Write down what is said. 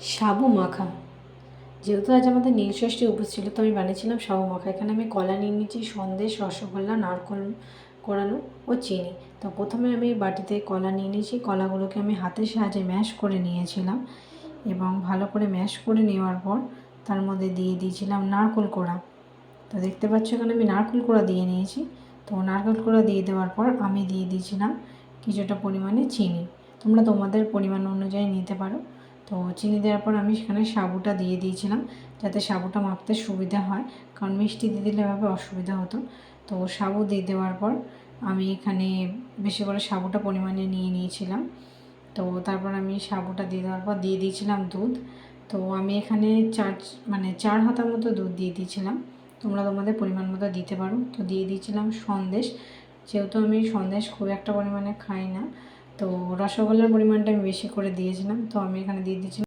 সাবু মাখা। যেহেতু আজ আমাদের নীলষষ্ঠী উপোস ছিল, তো আমি বানিয়েছিলাম সাবু মাখা। এখানে আমি কলা নিয়ে নিয়েছি, সন্দেশ, রসগোল্লা, নারকোল কোড়ানো ও চিনি। তো প্রথমে আমি বাটিতে কলা নিয়ে নিয়েছি। কলাগুলোকে আমি হাতের সাহায্যে ম্যাশ করে নিয়েছিলাম এবং ভালো করে ম্যাশ করে নেওয়ার পর তার মধ্যে দিয়ে দিয়েছিলাম নারকোল কোড়া। তো দেখতে পাচ্ছ এখানে আমি নারকেল কোড়া দিয়ে নিয়েছি। তো নারকেল কোড়া দিয়ে দেওয়ার পর আমি দিয়ে দিয়েছিলাম কিছুটা পরিমাণে চিনি। তোমরা তোমাদের পরিমাণ অনুযায়ী নিতে পারো। তো চিনি দেওয়ার পর আমি সেখানে সাবুটা দিয়ে দিয়েছিলাম, যাতে সাবুটা মাপতে সুবিধা হয়, কারণ মিষ্টি দিয়ে দিলে এভাবে অসুবিধা হতো। তো সাবু দিয়ে দেওয়ার পর আমি এখানে বেশি করে সাবুটা পরিমাণে নিয়ে নিয়েছিলাম। তো তারপর আমি সাবুটা দিয়ে দেওয়ার পর দিয়ে দিয়েছিলাম দুধ। তো আমি এখানে চার হাতা মতো দুধ দিয়ে দিয়েছিলাম। তোমরা তোমাদের পরিমাণ মতো দিতে পারো। তো দিয়ে দিয়েছিলাম সন্দেশ। যেহেতু আমি সন্দেশ খুব একটা পরিমাণে খাই না, তো রসগোল্লার পরিমাণটা আমি বেশি করে দিয়েছিলাম। তো আমি এখানে দিয়ে দিয়েছিলাম